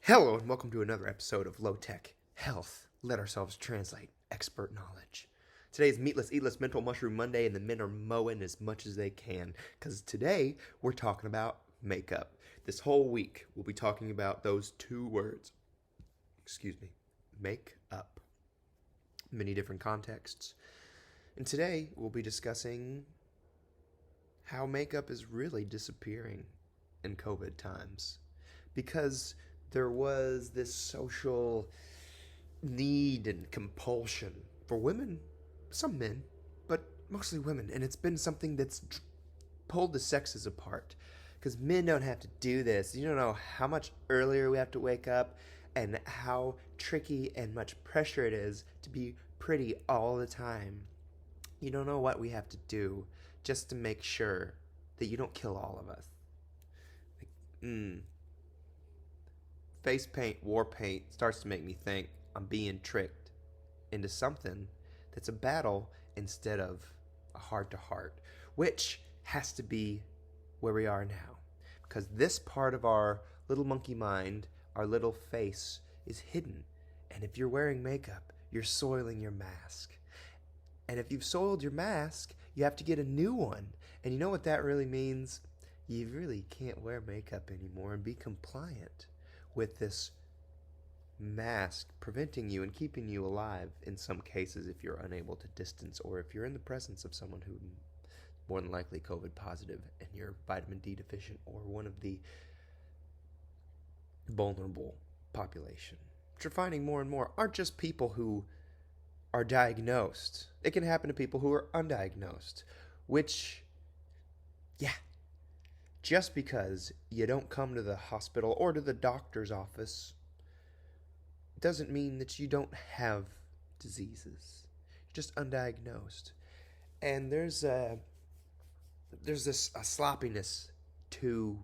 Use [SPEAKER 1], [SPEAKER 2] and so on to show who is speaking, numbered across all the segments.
[SPEAKER 1] Hello and welcome to another episode of Low Tech Health. Let ourselves translate expert knowledge. Today is Meatless, Eatless Mental Mushroom Monday, and the men are mowing as much as they can because today we're talking about makeup. This whole week we'll be talking about those two words. Make up. Many different contexts. And today we'll be discussing how makeup is really disappearing in COVID times. Because there was this social need and compulsion for women, some men, but mostly women. And it's been something that's pulled the sexes apart. Because men don't have to do this. You don't know how much earlier we have to wake up and how tricky and much pressure it is to be pretty all the time. You don't know what we have to do just to make sure that you don't kill all of us. Face paint, war paint starts to make me think I'm being tricked into something that's a battle instead of a heart-to-heart, which has to be where we are now. Because this part of our little monkey mind, our little face, is hidden. And if you're wearing makeup, you're soiling your mask. And if you've soiled your mask, you have to get a new one. And you know what that really means? You really can't wear makeup anymore and be compliant with this mask preventing you and keeping you alive in some cases if you're unable to distance or if you're in the presence of someone who more than likely COVID positive and you're vitamin D deficient or one of the vulnerable population. What you're finding more and more aren't just people who are diagnosed. It can happen to people who are undiagnosed, which, just because you don't come to the hospital or to the doctor's office doesn't mean that you don't have diseases. You're just undiagnosed. And there's a sloppiness to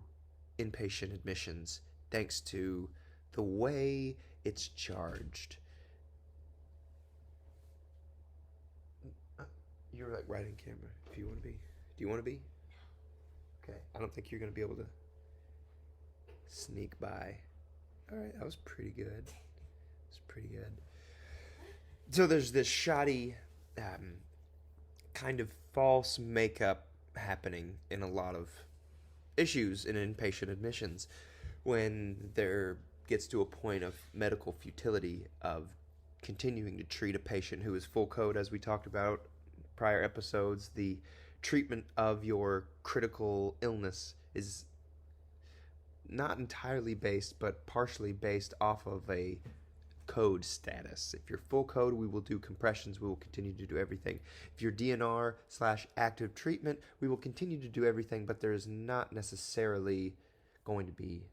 [SPEAKER 1] inpatient admissions thanks to the way it's charged. You're like right in camera if you want to be. Do you want to be? Okay, I don't think you're going to be able to sneak by. All right, that was pretty good. So there's this shoddy kind of false makeup happening in a lot of issues in inpatient admissions when there gets to a point of medical futility of continuing to treat a patient who is full code, as we talked about in prior episodes. The treatment of your critical illness is not entirely based, but partially based off of a code status. If you're full code, we will do compressions. We will continue to do everything. If you're DNR/active treatment, we will continue to do everything, but there is not necessarily going to be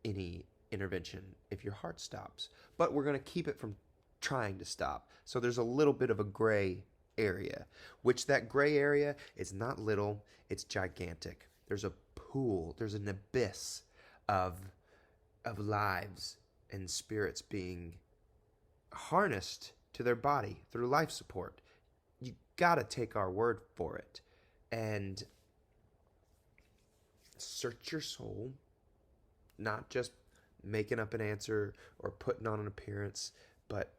[SPEAKER 1] any intervention if your heart stops. But we're going to keep it from trying to stop. So there's a little bit of a gray area, which that gray area is not little, it's gigantic. There's a pool, there's an abyss of lives and spirits being harnessed to their body through life support. You gotta take our word for it and search your soul, not just making up an answer or putting on an appearance, but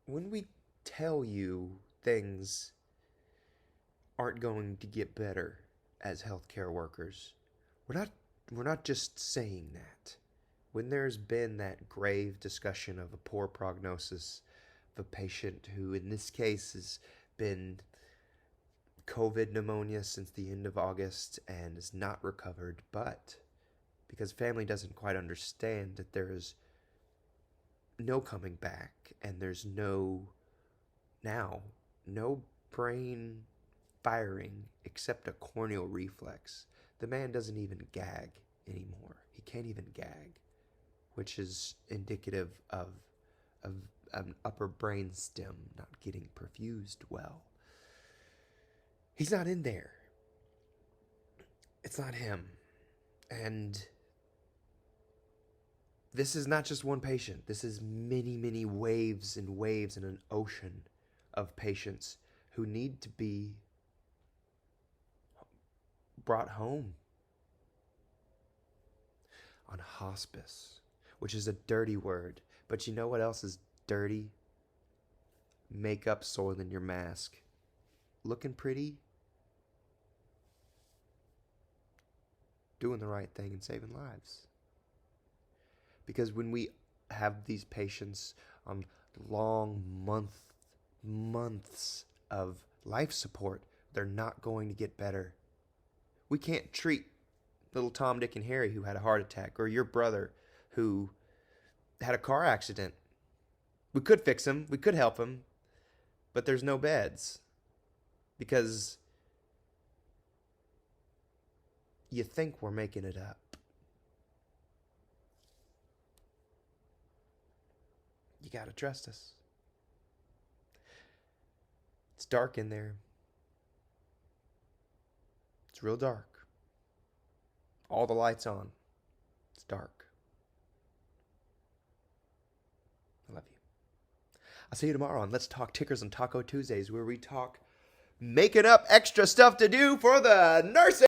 [SPEAKER 1] when we tell you things aren't going to get better as healthcare workers, we're not just saying that. When there's been that grave discussion of a poor prognosis of a patient who in this case has been COVID pneumonia since the end of August and is not recovered, but because family doesn't quite understand that there is no coming back and there's no brain firing except a corneal reflex. The man doesn't even gag anymore. He can't even gag, which is indicative of an upper brain stem not getting perfused well. He's not in there. It's not him. And this is not just one patient. This is many, many waves and waves in an ocean of patients who need to be brought home. on hospice, which is a dirty word. But you know what else is dirty? Makeup soiling your mask. Looking pretty. Doing the right thing and saving lives. Because when we have these patients on long months of life support, they're not going to get better. We can't treat little Tom, Dick, and Harry who had a heart attack, or your brother who had a car accident. We could fix him, we could help him, but there's no beds. Because you think we're making it up. You gotta trust us. It's dark in there. It's real dark. All the lights on. It's dark. I love you. I'll see you tomorrow on Let's Talk Tickers on Taco Tuesdays, where we talk making up extra stuff to do for the nurses.